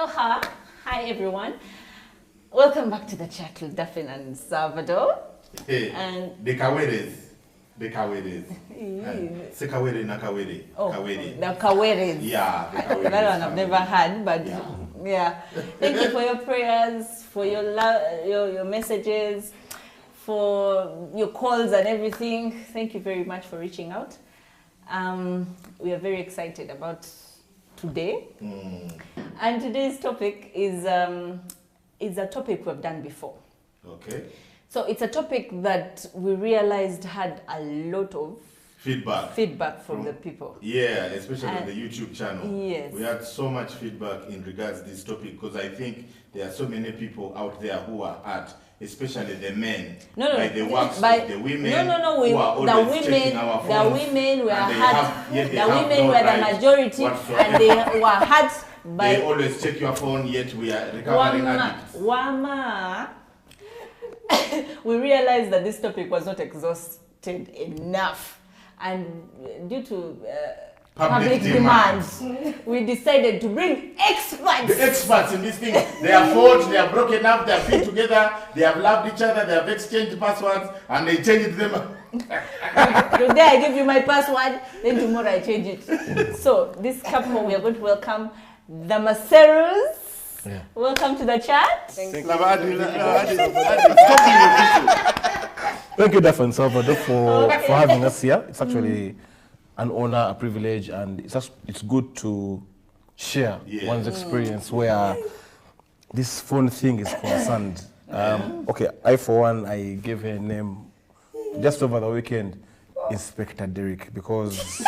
Aloha. Hi, everyone. Welcome back to the chat with Daphne and Salvador. Hey, And the Kaweres. The Kaweres. Sekawere na Kawere. oh, Kawere. the Kaweres. Yeah, the Kaweres. That one I've never had, but yeah. Thank you for your prayers, for your love, your messages, for your calls and everything. Thank you very much for reaching out. We are very excited about today. And today's topic is a topic we've done before. Okay. So it's a topic that we realized had a lot of feedback from the people. Yeah, especially on the YouTube channel. Yes. We had so much feedback in regards to this topic because I think there are so many people out there who are hurt, especially the men. By the works of the women. We, who are always checking our phones, the women were hurt. the women were the majority, and they were hurt by. They always check your phone, yet we are recovering addicts. We realized that this topic was not exhausted enough, and due to public demand, we decided to bring experts. The experts in this thing, they have fought, they have broken up, they have been together, they have loved each other, they have exchanged passwords, and they changed them. Today I give you my password, then tomorrow I change it. So this couple, we are going to welcome the Maserus. Yeah. Welcome to the chat. Thank you, Daphne and Salvador, for having us here. It's actually an honor, a privilege, and it's good to share one's experience where this phone thing is concerned. Okay, I for one, I gave her a name just over the weekend, Inspector Derek, because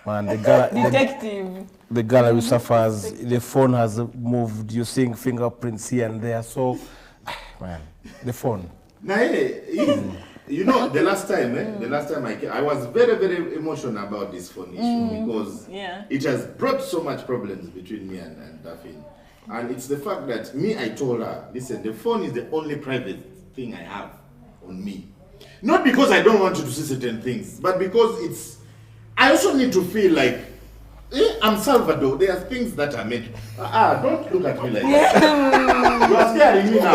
man, the gallery suffers. The phone has moved. You're seeing fingerprints here and there. So, man, the phone. Now, you know, the last time I was very, very emotional about this phone issue because it has brought so much problems between me and Daphne. And it's the fact that I told her, listen, the phone is the only private thing I have on me. Not because I don't want you to see certain things, but because I also need to feel like I'm Salvador. There are things that are made. Don't look at me like that. You are scaring me now.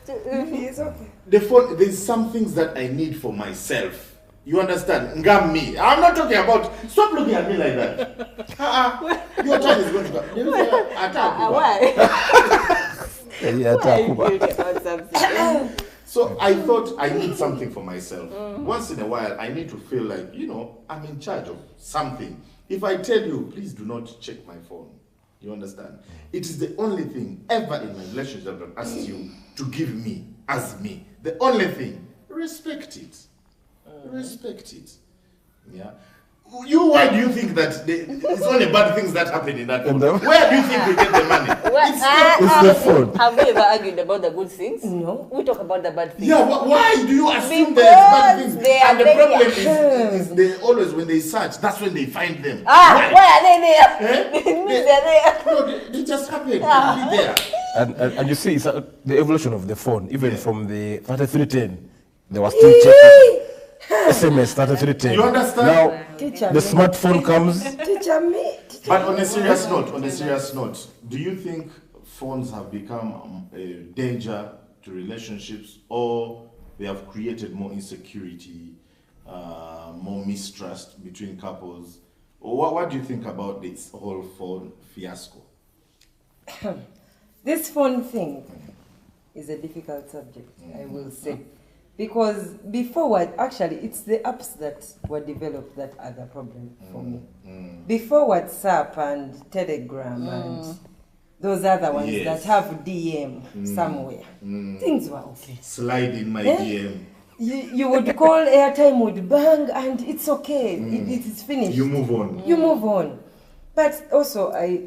It's okay. The phone, there's some things that I need for myself. You understand? Ngam me. I'm not talking about. Stop looking at me like that. Your time is going to go. Why? So I thought I need something for myself. Once in a while, I need to feel like, I'm in charge of something. If I tell you, please do not check my phone. You understand? It is the only thing ever in my relationship that I've asked you to give me as me. The only thing. Respect it. Respect it. Yeah. Why do you think that it's only bad things that happen in that phone? Where do you think we get the money? It's the phone. Have we ever argued about the good things? No. We talk about the bad things. Yeah, why do you assume there's bad things? And the problem is they always, when they search, that's when they find them. Why are they there? It means they're there. No, they just happen. They'll be there. And you see, it's the evolution of the phone. Even from the 3310, there was still checking. SMS 3310. You understand? Now, the smartphone comes. But on a serious note, do you think phones have become a danger to relationships, or they have created more insecurity, more mistrust between couples? Or what do you think about this whole phone fiasco? This phone thing is a difficult subject, I will say. Because actually, it's the apps that were developed that are the problem for me. Before WhatsApp and Telegram and those other ones that have DM somewhere, things were okay. Slide in my DM. You would call, airtime would bang, and it's okay. It is finished. You move on. You move on. But also, I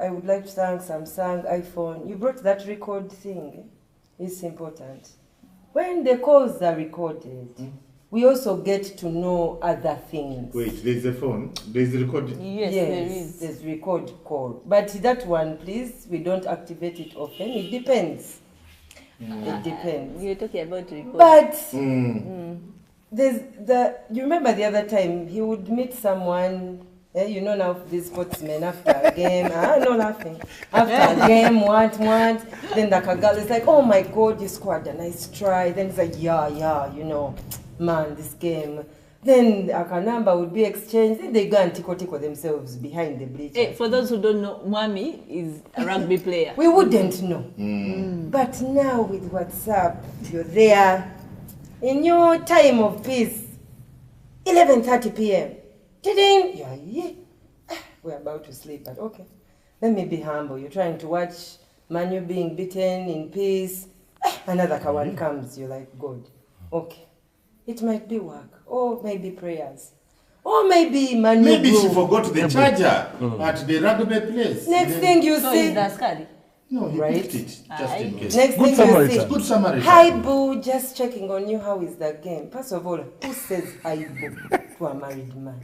would like to thank Samsung, iPhone. You brought that record thing. It's important. When the calls are recorded, we also get to know other things. Wait, there's a phone? There's a record? Yes, there is. There's record call. But that one, please, we don't activate it often. It depends. It depends. You're talking about record. But there's you remember the other time, he would meet someone You know now these sportsmen after a game, no laughing. After a game, what? Then the girl is like, oh my God, you scored a nice try. Then it's like, yeah, you know, man, this game. Then a number would be exchanged. Then they go and tickle themselves behind the bleachers. Hey, for those who don't know, Mwami is a rugby player. We wouldn't know. But now with WhatsApp, you're there. In your time of peace, 11:30 p.m. Yeah. We're about to sleep, but okay. Let me be humble. You're trying to watch Manu being beaten in peace. Another one comes. You're like, God, okay. It might be work, or maybe prayers, or maybe Manu. Maybe she forgot the charger at the rugby place. Next thing you So see. is that scary? No, he Right. picked it, just in case. Next Good thing you Samaritan. see. Good Samaritan. Hi, boo, just checking on you. How is the game? First of all, who says hi, boo, to a married man?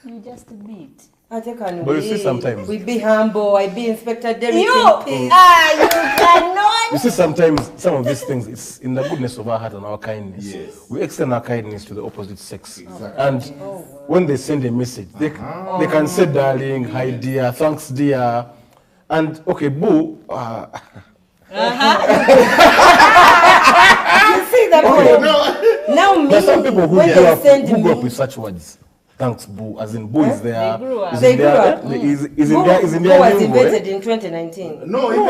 You just beat. I take on But you see sometimes- we be humble. I be Inspector Derek You in peace. you cannot. You see, sometimes some of these things, it's in the goodness of our heart and our kindness. Yes. We extend our kindness to the opposite sex. Exactly. And when they send a message, they can say, darling, hi dear, thanks dear. And okay, boo. You see that? Now me, There are some people who when grew they up, send who grew up me, with such words. Thanks, boo. As in, boo is there. They grew up. Is They in grew their- up. Is in Boo their was lingo, eh? invented in 2019. No. Some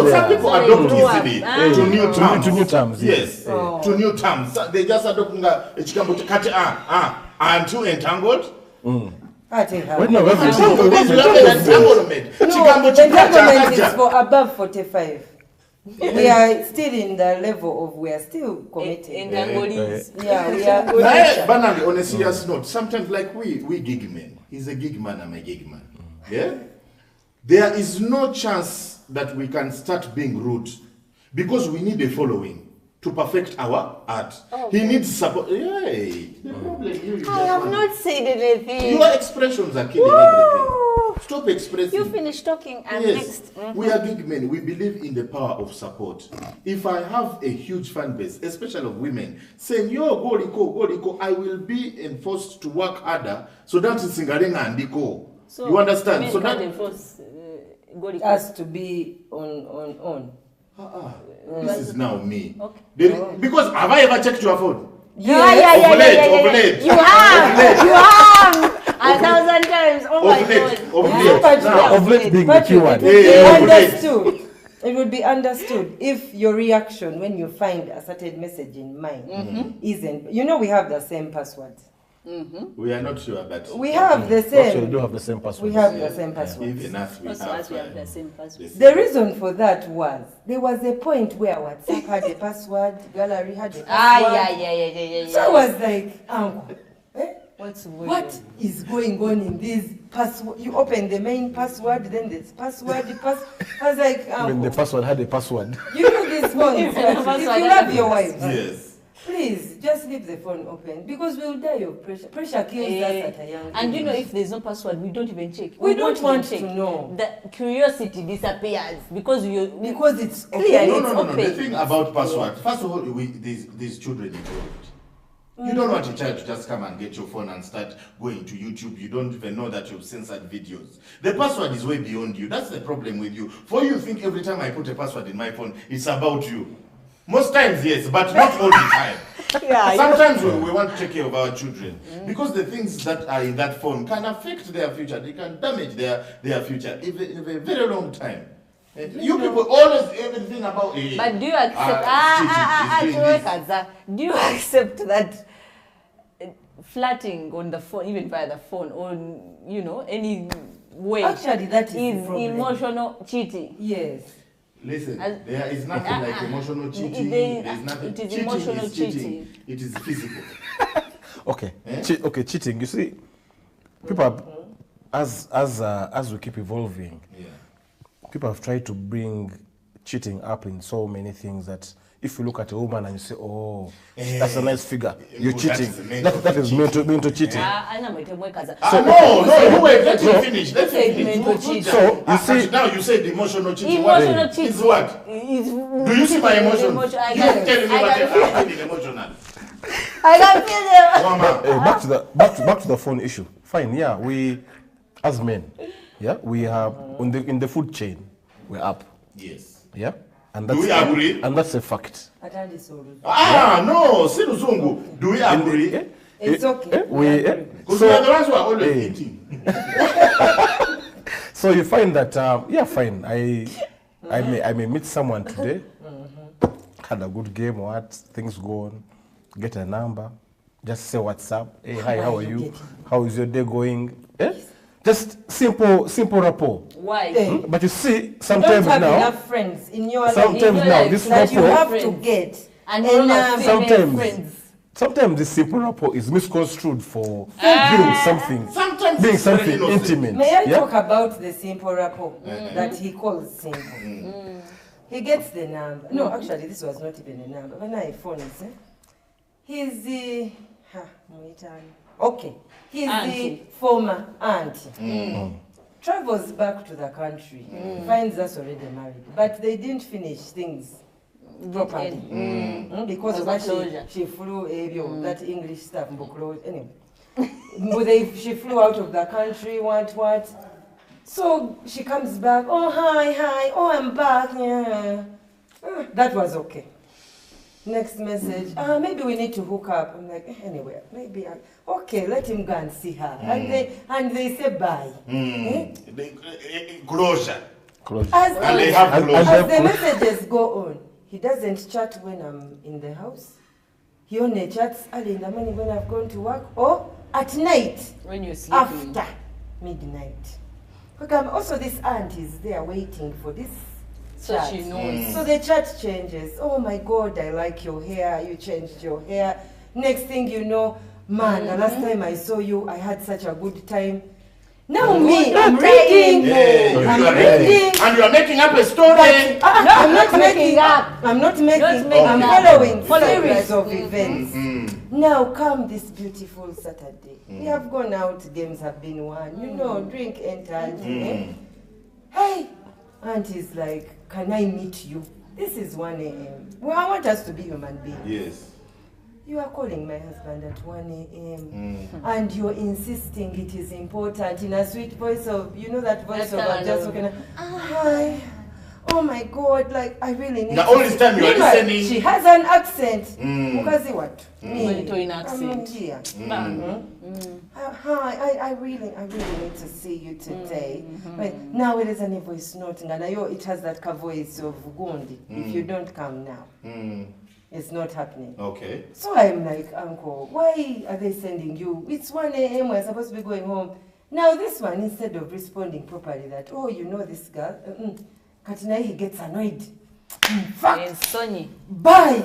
Yeah. people So they adopt grew up. easily Ah. to new terms. To new terms, Yes, to new terms. They just adopt echikambo kati until entangled. I take her. Wait, no, wait, wait. Entangled is like an entanglement. Chikambo No, entanglement is chikacha. for above 45. We are still in the level of we are still committed. Entangolese. Yeah, we are. Naye, banally, on a serious note, sometimes like we gig men, he's a gig man, I'm a gig man. Yeah? There is no chance that we can start being rude because we need a following to perfect our art. He needs support. Yay. The problem you I have not said anything. Your expressions are killing everything. Stop expressing. You finish talking and Yes, next. we are gig men. We believe in the power of support. If I have a huge fan base, especially of women, saying, yo, go Liko, I will be enforced to work harder so that it's Singarenga and Liko. So, You understand? men So can't that enforce, Goli. Has to be on. this is now me. Okay. Because have I ever checked your phone? Yeah. Ovulate. You have 1,000 times. Oh my God. Ovulate. But Now, Of late being the Patrick, keyword. it would be Yeah, understood. It would be understood if your reaction when you find a certain message in mine isn't. You know, we have the same password. we are not sure, but We have the Actually, same. we do have the same password. We have the same password. even us, we Also, have. as we have the same password. The reason for that was there was a point where WhatsApp had a password, gallery had a password. Yeah. So I was like, Uncle, What's going what is going on in this password? You open the main password, then this password, I was like, When the Uncle, password had a password. you know this phone. If password you had love a your wife, Yes. please just leave the phone open because we'll die of pressure. Pressure kills us at a young And age. you know, if there's no password, we don't even check. We don't even want check. to know. The curiosity disappears because Because it's Okay. clear. No. It's The open. thing about password, first of all, these children involved. You don't want a child to just come and get your phone and start going to YouTube. You don't even know that you've censored videos. The password is way beyond you. That's the problem with you. For you think every time I put a password in my phone, it's about you. Most times, yes, but not all the time. Sometimes we want to take care of our children because the things that are in that phone can affect their future. They can damage their future in a very long time. You people always everything about But do you accept? Do you accept that flirting on the phone, even via the phone, or any way, Actually, that is the is problem. emotional cheating? Yes. Listen, As- there is nothing like emotional cheating. There's nothing. It is Cheating emotional is cheating. It is physical. Okay. Eh? Cheating. You see, people are, as we keep evolving, Yeah. people have tried to bring cheating up in so many things that if you look at a woman and you say, oh, that's a nice figure, you're That cheating. is meant That is to meant to cheating. No, wait, let him finish. Let him finish. Segment cheating. So, you see, now you said emotional cheating. Emotional What cheating. is what? Is Do you see my emotions? I You can- tell me I what can feel- I'm feeling emotional. I can feel them. Back to the phone issue. Fine, yeah, we as men, yeah, we have in the food chain, we're up. Yes. Yeah, and Do we agree? And that's a fact. No, Sinuzungu. Do we agree? It's okay. Because we are the ones who are always eating. So you find that, yeah, fine. I may meet someone today, had a good game, what things go on, get a number, just say what's up. Hey, hi, how are you? How is your day going? Just simple rapport. Why? But you see, you sometimes don't have now, enough friends in your sometimes life now, this that you rapport, have to get. And sometimes this simple rapport is misconstrued for being something, Sometimes being it's very something innocent. intimate. May I yeah? talk about the simple rapport that he calls simple? He gets the number. No, actually, this was not even a number. When I phone it, he's the he's Auntie. the former auntie. Travels back to the country, finds us already married, but they didn't finish things properly because of what she flew that English stuff. Anyway, she flew out of the country. What? So she comes back. Oh hi. Oh, I'm back. Yeah, that was okay. Next message. Maybe we need to hook up. I'm like, anyway, maybe. Okay, let him go and see her. And they say bye. Closure. As the And messages go on, he doesn't chat when I'm in the house. He only chats early in the morning when I've gone to work or at night When you're sleeping. after midnight. Okay, also this aunt is there waiting for this So chat. she knows. So the chat changes. Oh my God, I like your hair. You changed your hair. Next thing you know, man, the last time I saw you, I had such a good time. Now me, I'm reading. I'm reading. And you are making up a story. I'm not making up. I'm following Following. series of events. Now come this beautiful Saturday. We have gone out, games have been won. You know, drink entered. Hey, auntie's like, can I meet you? This is 1 a.m. Well, I want us to be human beings. Yes. You are calling my husband at 1 a.m. and you're insisting it is important in a sweet voice of, you know that voice of I'm just looking at, hi, oh my God, like I really need The only time you are Meanwhile, listening. she has an accent. Mukazi what? Monitoring accent. I'm here. Hi, I really need to see you today. Right. Now it is a voice note, and I know it has that voice of Gundi. If you don't come now. It's not happening. Okay. So I'm like, Uncle, why are they sending you? It's 1 a.m. We're supposed to be going home. Now this one, instead of responding properly that, oh, you know this girl, Katina, he gets annoyed. Fuck. Sonny. Bye.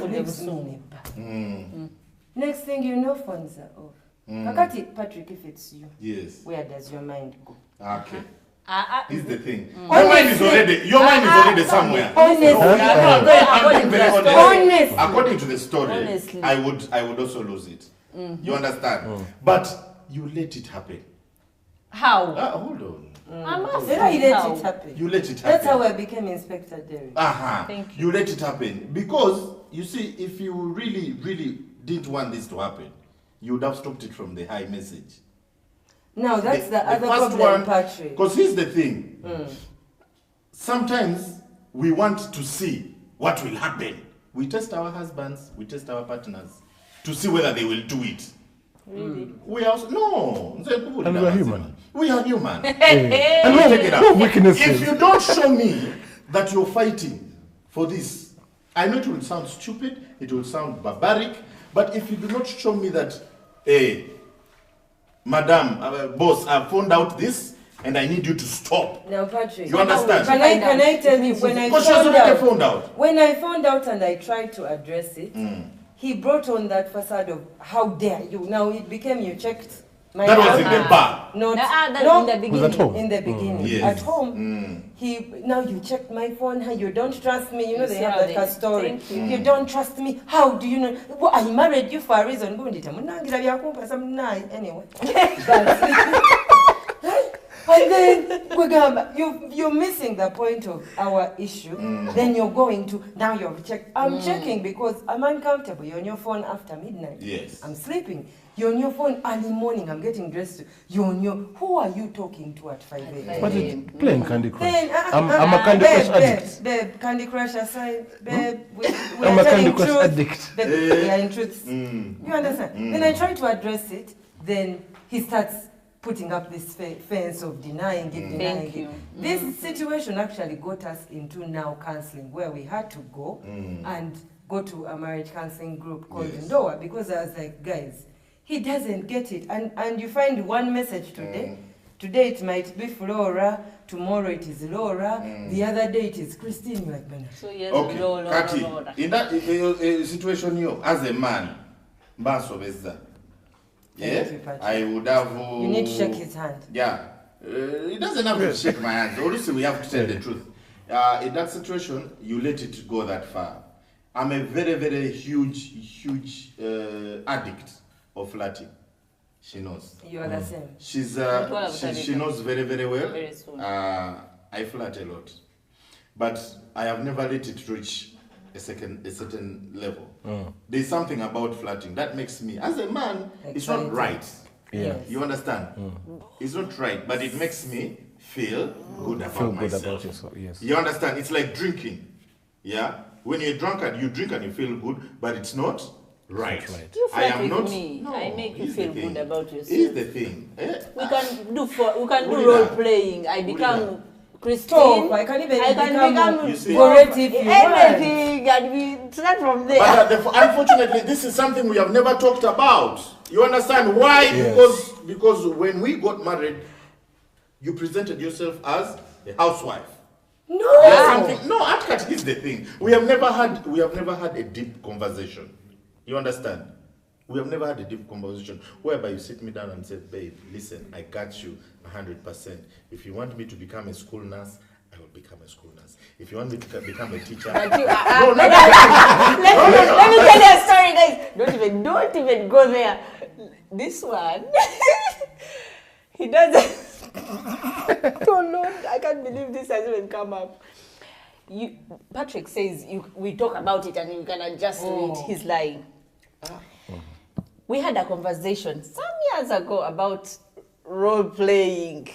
Next thing you know, phones are off. Kakati, Patrick, if it's you, Yes. where does your mind go? Okay. This Is the thing. Your mind is already somewhere. Honestly. According to the story, Honestly. I would also lose it. You understand? But you let it happen. How? Hold on. I'm asking Then I let how. it happen. You let it happen. That's how I became Inspector Derek. Thank You let it happen. Because, you see, if you really didn't want this to happen, you would have stopped it from the high message. Now that's the other first problem, Patrick. Because here's the thing. Sometimes we want to see what will happen. We test our husbands, we test our partners to see whether they will do it. Really? We are no. And we are human. We are human. And Check it out. no weaknesses. If you don't show me that you're fighting for this, I know it will sound stupid, it will sound barbaric, but if you do not show me that, hey, madam, boss, I found out this, and I need you to stop. Now, Patrick, You understand? Can I tell you, when I Because she has already found found out. when I found out and I tried to address it, he brought on that facade of, how dare you. Now it became, you checked my That was house. in the bar. Not, That's no, in the Was beginning. at home. in the beginning. Yes. At home, now you checked my phone, you don't trust me, you know they have Sorry. that story. Thank you. You don't trust me, how do you know? Well, I married you for a reason. Anyway. And then you're missing the point of our issue. Then you're going to, now you're check. I'm checking because I'm uncomfortable. You're on your phone after midnight. Yes. I'm sleeping. You're on your phone early morning. I'm getting dressed. You're on your. Who are you talking to at 5 a.m.? But it's playing Candy Crush. Then, I'm a Candy Crush addict. Babe, Candy Crush aside, babe, we I'm are a Candy telling Crush truth. addict. Babe, we are in truth. You understand? Then I try to address it. Then he starts putting up this fence of denying it, denying Thank it. you. This situation actually got us into now counseling, where we had to go and go to a marriage counseling group called Ndoa, because I was like, guys, he doesn't get it. And you find one message today. Today it might be Flora, tomorrow it is Laura, the other day it is Christine. You're like, man. So yes, Okay, Laura. Kati, in that situation, you as a man, Mbaso Beza, yeah, I would have. You need to shake his hand. Yeah, he doesn't have to shake my hand. Obviously, we have to tell the truth. In that situation, you let it go that far. I'm a very, very huge addict of flirting. She knows. You are the same. She knows very, very well. Very soon. I flirt a lot, but I have never let it reach a certain level. There's something about flirting that makes me, as a man, it's not right. Yeah. You understand? It's not right, but it makes me feel good about myself. Yourself, yes. You understand? It's like drinking. Yeah? When you're drunk and you drink and you feel good, but it's not right. It's not right. You I flirt am with not. me. No, I make you here's feel the good thing. about yourself. Here's the thing. We can do Urina. role playing. I become Christine. Stop, I can even become You see? Gorette if you want. everything, and we start from there. But unfortunately, this is something we have never talked about. You understand why? Yes. Because when we got married, you presented yourself as a housewife. No. There's something. No, Atkat is the thing. We have never had a deep conversation. You understand? We have never had a deep conversation whereby you sit me down and say, babe, listen, I got you 100%. If you want me to become a school nurse, I will become a school nurse. If you want me to become a teacher, Let me tell you a story, guys. Don't even go there. This one, he doesn't. Oh Lord, I can't believe this has even come up. Patrick says we talk about it and you can adjust to it. He's lying. We had a conversation some years ago about role playing.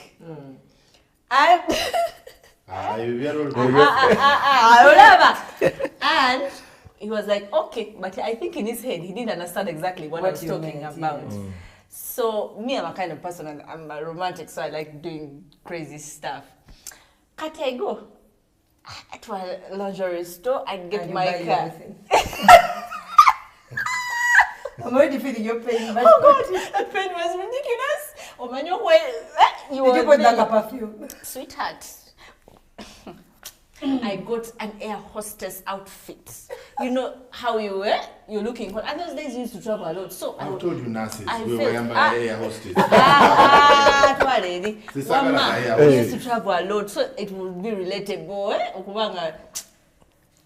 And he was like, okay, but I think in his head he didn't understand exactly what I was talking about. So me, I'm a kind of person, and I'm a romantic, so I like doing crazy stuff. Can't I go to a lingerie store and get my car? I'm already feeling your pain. But Oh God, that pain was ridiculous. Oh man, you did you put like a perfume? Sweetheart, I got an air hostess outfit. You know how you were? You're looking hot. And those days you used to travel a lot. So I told you nurses, we felt- were air hostess. We used to travel a lot, so it would be relatable.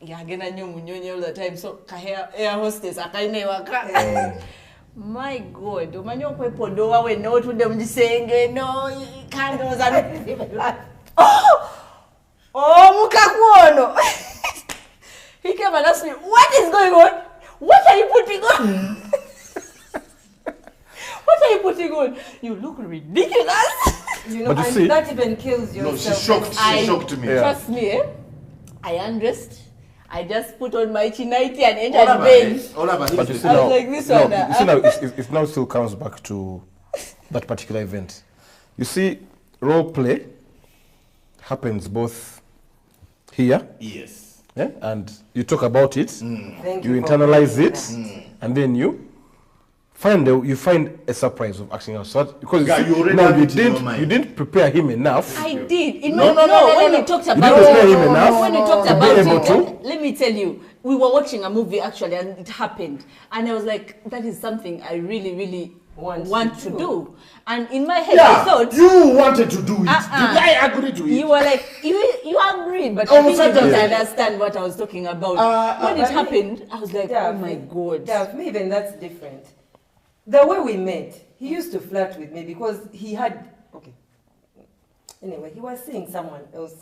Yeah, again, I knew all the time. So, air hostess, my God, umanyo kwe podoa we no to them saying no candles and oh mukakuono. He came and asked me, what is going on? What are you putting on? What are you putting on? You look ridiculous. You know, But you and see- that even kills No, yourself. she shocked. She shocked me. Trust me, I undressed. I just put on my chinaiti and entered bed. But you see I was now, like, this no, one, you see now, it now still comes back to that particular event. You see, role play happens both here, Yes. yeah, and you talk about it, Thank you for internalize bringing it, that. and then you find a surprise of acting out. So because Yeah, you already now have you it in your didn't mind. prepare him enough. I did. In No, my, no, when we talked You about didn't prepare him enough when we talked to be about able it, let me tell you, we were watching a movie actually, and it happened, and I was like, that is something I really, really want to do. And in my head, I thought you wanted to do it. Did I agree to it? you were like you agreed, but Oh, I think you certainly. don't understand what I was talking about. When it happened, I was like, oh my God. Yeah, me even that's different. The way we met, he used to flirt with me because he had, okay, Anyway, he was seeing someone else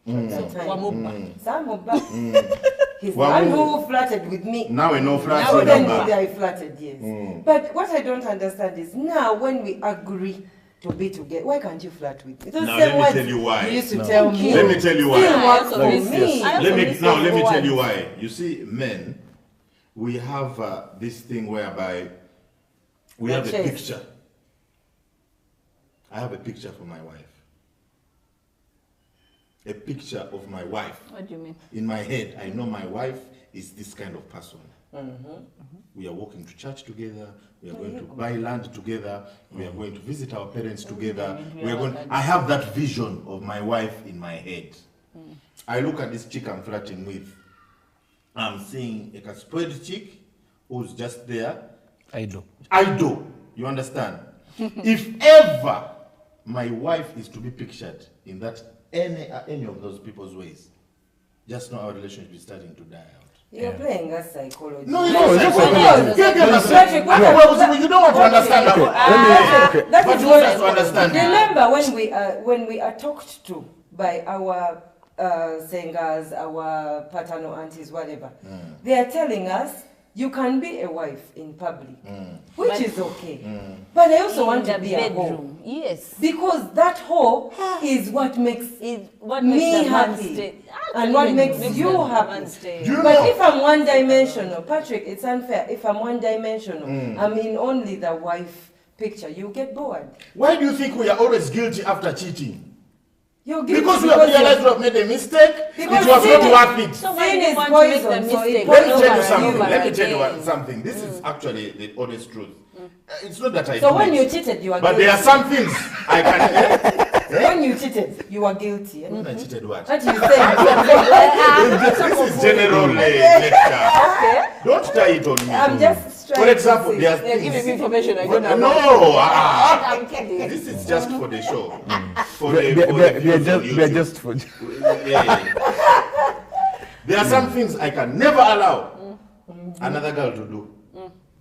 at that time. Wamuba. He's the one who flirted with me. Now we know Now flirting. then I flirted, yes. But what I don't understand is now when we agree to be together, why can't you flirt with me? Those Now, same let me words tell you why. you used to tell me. Let me tell you why. Still work Also for miss- me. I also miss Let me those tell you words. why. You see, men, we have this thing whereby we The have a chest. picture. I have a picture for my wife. A picture of my wife. What do you mean? In my head, I know my wife is this kind of person. We are walking to church together. We are going to buy land together. We are going to visit our parents together. We are going. I have that vision of my wife in my head. I look at this chick I'm flirting with. I'm seeing a spoiled chick who's just there. Idol. Idol. You understand? If ever my wife is to be pictured in that any of those people's ways, just know our relationship is starting to die out. You're playing us psychology. No, it's No, not it's psychology. not Patrick, what Well, you don't want to understand that. Okay. That But is you what- want us to understand. Remember when we are talked to by our singers, our paternal aunties, whatever, they are telling us you can be a wife in public, which But- is okay. But I also want In to the be a hoe. bedroom. Yes. Because that hoe is what makes Is what me makes the man happy. stay. And what Even makes you the happy. man stay. You But know- if I'm one-dimensional, Patrick, it's unfair. If I'm one-dimensional, I'm in only the wife picture. You get bored. Why do you think we are always guilty after cheating? You're guilty Because we have realized we have made a mistake. Because It was sin not worth it. So why Sin do you is want to make the poison, so mistake? it Let me poisons tell you over something. and Let me tell you again? something. This is actually the honest truth. It's not that I So do when it, you cheated, you are but guilty. there are some things I can. When you cheated, you are guilty. When I cheated, what? What you saying? This is general lecture. Okay. Don't tie it on me. I'm just trying For example, to there are say. things. information I No, I'm kidding. this is just for the show. For They're the just, views on they're YouTube. just for. Yeah. There are some things I can never allow another girl to do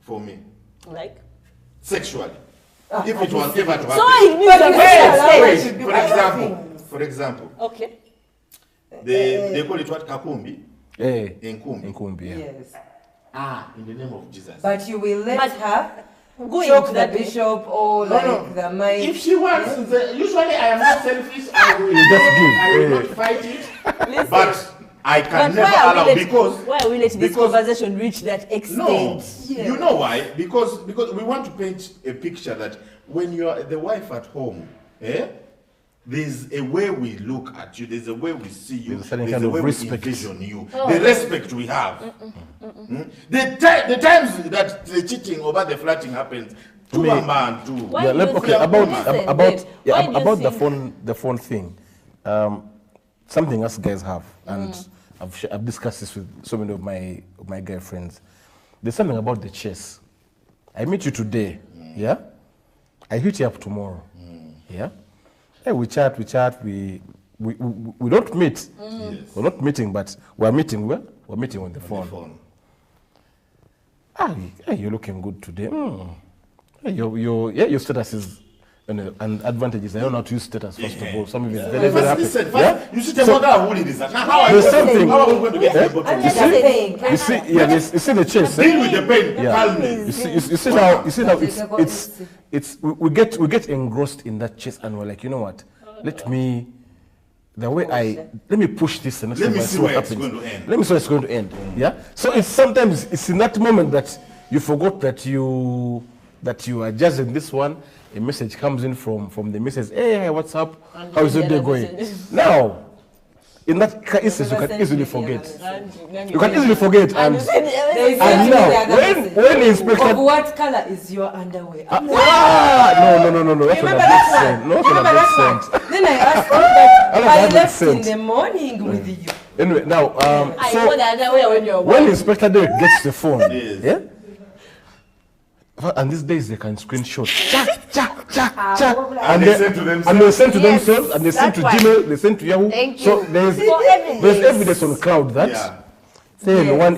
for me Like? sexually. If it was ever to happen. So it means But that you when say you allow say- her Wait, to do for other example, things. for example, Okay. they call it what? Kakumbi? Hey, Nkumbi. Nkumbi, yeah. Yes. In the name of Jesus. But you will let But her Going choke to the that bishop or No, like no. the mic. If she wants, usually I am not selfish. I will, just give, I will yeah. not fight it. Listen. But I can But never why are allow we let, because why are we letting this because- conversation reach that extent? no, Yeah. you know why? Because we want to paint a picture that when you are the wife at home, there's a way we look at you, there's a way we see you, There's a certain there's kind a of way respect. we envision you, the respect we have. The times that the cheating or the flirting happens, me- Why Yeah, do let, you okay, think- about listen, about babe, yeah, why do you about think- the phone thing. Something us guys have, and I've discussed this with so many of my guy friends. There's something about the chase. I meet you today, yeah. I hit you up tomorrow, yeah. Hey, we chat, we don't meet. Yes. We're not meeting, but we're meeting. We're meeting on the phone. Hey, you're looking good today. Hey, your status is an advantage is I don't know how to use status first of all. Some of it is very, very happy. Listen, Yeah? you should tell what who this. Now how are There's you something. how are we going to get able I'm to just saying. You see, yeah, you see the chase. deal with the pain Yeah. calmly? You see now it's we get engrossed in that chase and we're like, you know what? Let me push this and Let me see where it's happens. going to end. Let me see where it's going to end. Yeah. So it's sometimes it's in that moment that you forgot that you are just in this one. A message comes in from the message. Hey, what's up? And How is your the day other going? message. Now, in that instance, you Never can sent easily me the other forget. message. You can easily forget. And And you said There is And something now, the other message. when the inspector- Of what color is your underwear? I'm like, no. That's remember what a bit that sense. one? No, that's what Remember a bit that sense. one? Then I asked him that don't I have left in sense. the morning with you. Anyway, now, I so know the other way when you're when Inspector Derek gets the phone, Yes. yeah, and these days they can screenshot, and they send to themselves. and they send to Yes, themselves, and they send to that's Gmail, they send to Yahoo. Thank So you. there's For evidence. evidence on cloud that Yeah. then Yes. one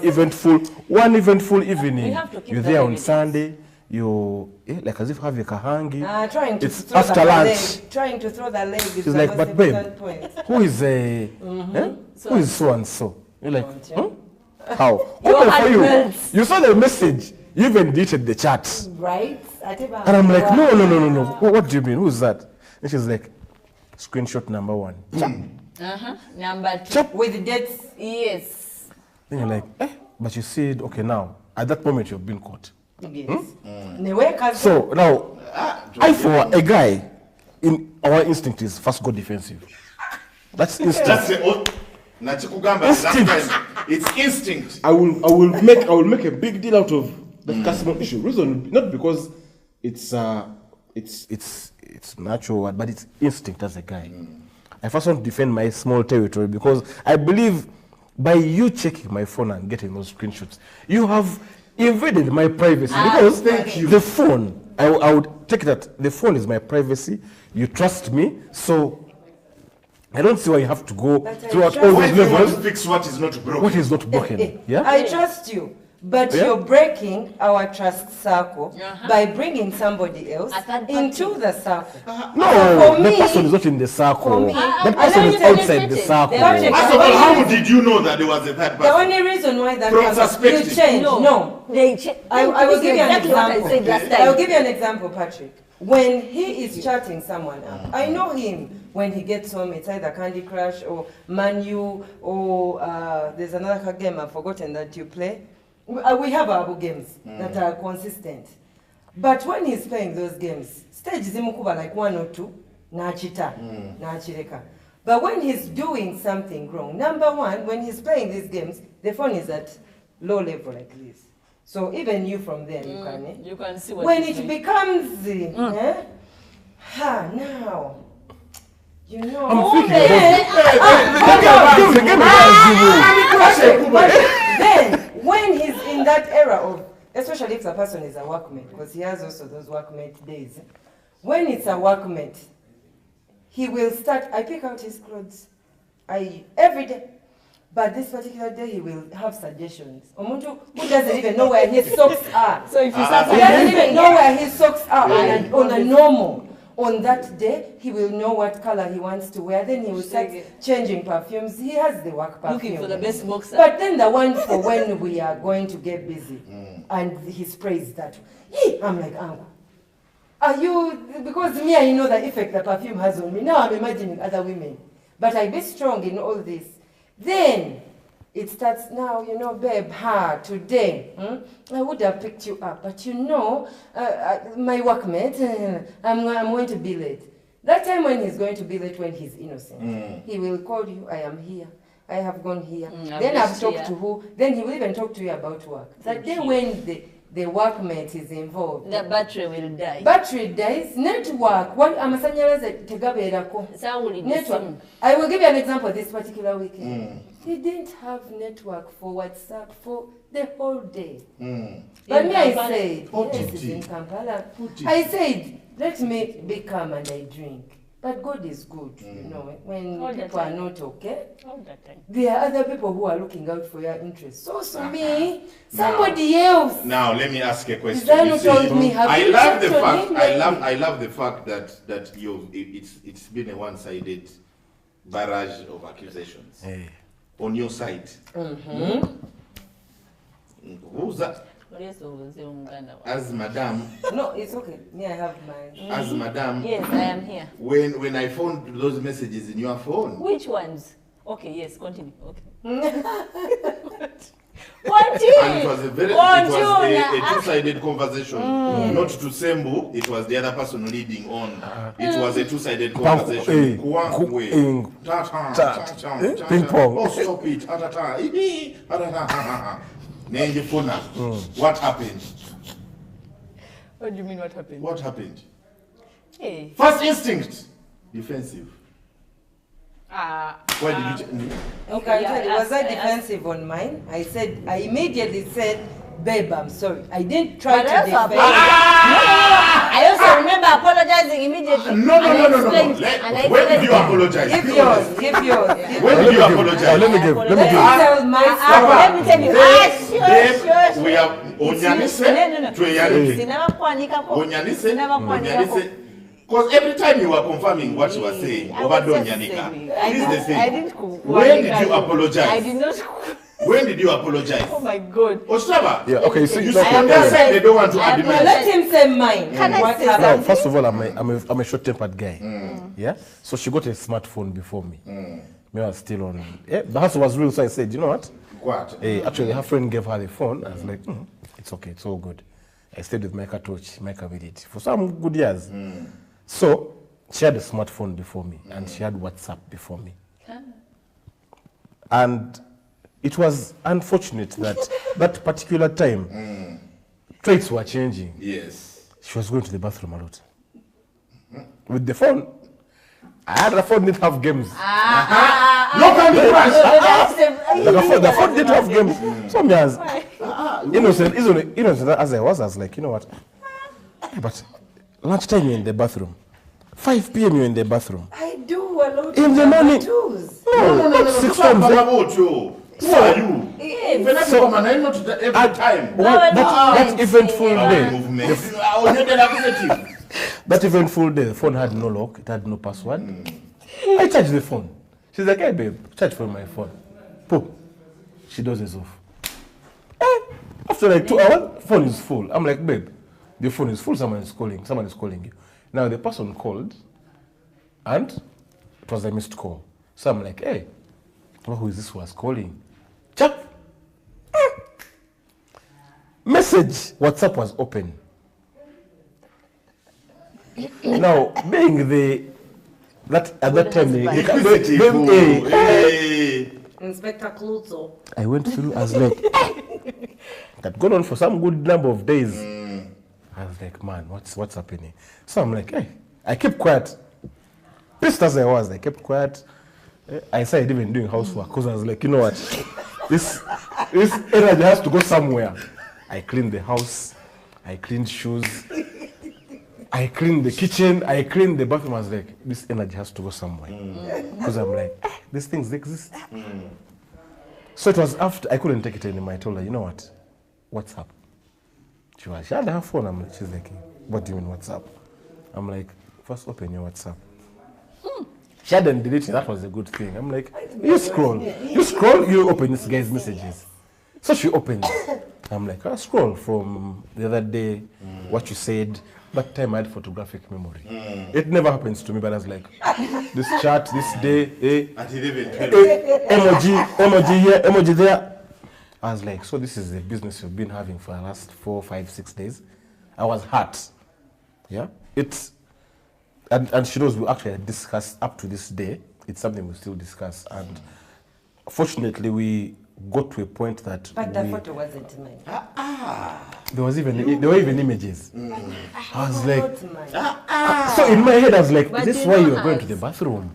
eventful evening, We have to keep you're that there on evidence. Sunday, like as if have a kahangi. Trying to It's throw after the lunch. leg. Trying to throw the leg is She's the like, most but babe, important point. who is who is so and so? You're like, how? Your Okay, for heart you. melts. You saw the message. You even deleted the chat. Right? And I'm like, no. What do you mean? Who's that? And she's like, screenshot number 1. Number 2. With dates. Yes. Then you're like, but you said, okay, now, at that moment you've been caught. Yes. So now, for a guy, our instinct is first go defensive. That's instinct. That's the it's instinct. I will make a big deal out of the customer issue. Reason not because it's natural, but it's instinct as a guy. I first want to defend my small territory because I believe by you checking my phone and getting those screenshots, you have invaded my privacy. Because the phone, I would take that the phone is my privacy. You trust me, so I don't see why you have to go throughout all those levels. Fix what is not broken. What is not broken? Yeah. I trust you. But you're breaking our trust circle by bringing somebody else into the circle. No, the person is not in the circle. That person is outside the circle. First of all, how did you know that there was a third person? The only reason why that From happens, suspected. you change. No. I will give you an Exactly example. I will give you an example, Patrick. When he is chatting someone up, I know him when he gets home. It's either Candy Crush or Manu or there's another game I've forgotten that you play. We have our games that are consistent. But when he's playing those games, stage zimukuba like 1 or 2, nachita, nachireka. But when he's doing something wrong, number one, when he's playing these games, the phone is at low level like this. So even you from there, you can see what when it becomes now, you know. I'm thinking then when he's in that era of, especially if the person is a workmate, because he has also those workmate days. When it's a workmate, he will start. I pick out his clothes, every day. But this particular day, he will have suggestions. Omuntu who doesn't even know where his socks are. So if you start he doesn't even know where his socks are on a normal. On that day, he will know what color he wants to wear. Then he will start changing perfumes. He has the work perfume. Looking for the best boxer. But then the one for when we are going to get busy, and he sprays that. I'm like, Uncle, are you, because me, I know the effect the perfume has on me. Now I'm imagining other women. But I be strong in all this. Then it starts now, you know, babe, today, I would have picked you up, but you know, my workmate, I'm going to be late. That time when he's going to be late, when he's innocent, he will call you, I am here, I have gone here. Then I've talked to who, then he will even talk to you about work. That day when the workmate is involved, the battery will die. Battery dies. Network. What amasanyalaze tegabeerako. Network. I will give you an example this particular weekend. He didn't have network for WhatsApp for the whole day. But me, I said, yes, it's in Kampala. I said, let me be calm and I drink. But God is good, you know, when people are not okay. There are other people who are looking out for your interests. So me, somebody else. Now let me ask a question. I love the fact that it's been a one-sided barrage of accusations on your side. Who's that? As madam. No, it's okay. Me, I have mine. As madam. Yes, I am here. When I found those messages in your phone. Which ones? Okay, yes, continue. Okay. And it was a two-sided conversation. Not to Sembu, it was the other person leading on. It was a two-sided conversation. Ping pong. Oh, stop it. What happened? What do you mean, what happened? What happened? Hey. First instinct, defensive. Why did you? Okay, was I defensive on mine? I immediately said, babe, I'm sorry. I didn't try to defend. I also remember apologizing immediately. No. When did you apologize? Give yours. When did you apologize? Let me give. Let me tell my story. Let me tell you. We have Onyanise, tweyanike. Onyanise, because every time you were confirming what you were saying, Obado Nyanika, it is the same. When did you apologize? I did not. When did you apologize? Oh my God. Ostrava. Yeah, okay, so you said they don't want to admit. Let him say mine. What happened? No, first of all, I'm a short-tempered guy. Yeah? So she got a smartphone before me. Me, I was still on. Yeah, the house was real, so I said, you know what? What? Actually, her friend gave her the phone. I was like, it's okay, it's all good. I stayed with Micah Touch, Micah with it for some good years. So she had a smartphone before me, and she had WhatsApp before me. And it was unfortunate that that particular time, traits were changing. Yes. She was going to the bathroom a lot. With the phone, I had a phone didn't have games. Look at The phone didn't have games. So me as innocent as I was like, you know what? But lunchtime you're in the bathroom. 5 p.m. you're in the bathroom. I do a lot in of the morning. No. 6 times. Who are you? So, not every time. That eventful day. Movement. That eventful day, the phone had no lock, it had no password. I charged the phone. She's like, hey babe, charge for my phone. Pooh. She dozes off. After like 2 hours, phone is full. I'm like, babe, the phone is full, someone is calling you. Now the person called and it was a missed call. So I'm like, hey, who is this who was calling? Chap! Message, WhatsApp was open. Now, being at that time, Inspector Cluzo. I went through, I was like, that gone on for some good number of days. I was like, man, what's happening? So I'm like, hey, I kept quiet. Pissed as I was, I kept quiet. I started even doing housework because I was like, you know what? This energy has to go somewhere. I cleaned the house, I cleaned shoes, I cleaned the kitchen, I cleaned the bathroom. I was like, this energy has to go somewhere. Because I'm like, these things exist. So it was after, I couldn't take it anymore. I told her, you know what? WhatsApp. She had her phone. She's like, what do you mean WhatsApp? I'm like, first open your WhatsApp. She hadn't deleted it. That was a good thing. I'm like, you scroll, you open this guy's messages. So she opens. I'm like, I scroll from the other day, what you said. That time I had photographic memory. It never happens to me, but I was like, this chat, this day, emoji here, emoji there. I was like, so this is the business you've been having for the last 4, 5, 6 days. I was hurt. Yeah? And she knows we actually discussed up to this day. It's something we still discuss. And fortunately, we got to a point that But the photo wasn't mine. there were even images. I was like, so in my head I was like, is this why you are going to the bathroom?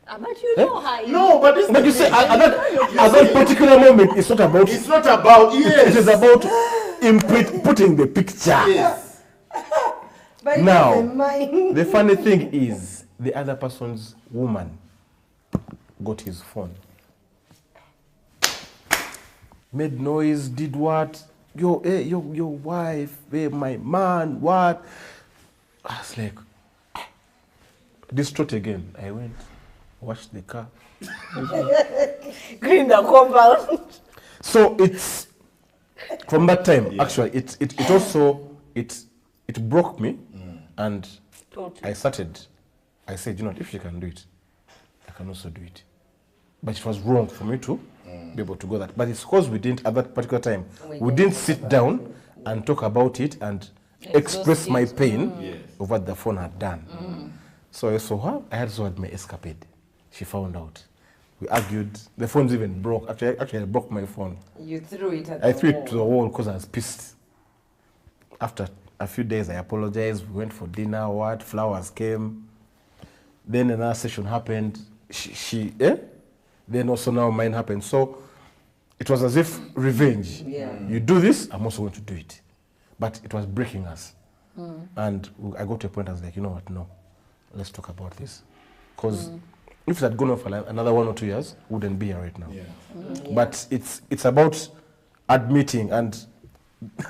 But you know how No, but this. But you say at that particular moment, it's not about. It's not about. Yes. It is about putting the picture. Yes. But Now, it wasn't mine. the funny thing is, the other person's woman got his phone, made noise, did what? Your wife, my man, what? I was like, distraught again. I went, washed the car. clean the compound. So it's from that time. Actually, it also broke me, and Totally. I said, you know, if she can do it, I can also do it. But it was wrong for me to be able to go that. But it's because we didn't, at that particular time, we didn't sit down and talk about it and express my pain of what the phone had done. So I saw her, I had my escapade. She found out. We argued. The phone's even broke. Actually, I broke my phone. You threw it at I the threw wall. it to the wall because I was pissed. After a few days, I apologized. We went for dinner. Flowers came. Then another session happened. Then also now mine happened. So it was as if revenge. Yeah. You do this, I'm also going to do it. But it was breaking us. And I got to a point I was like, you know what, no. Let's talk about this. Because if it had gone on for like another 1 or 2 years, we wouldn't be here right now. Yeah. But it's about admitting, and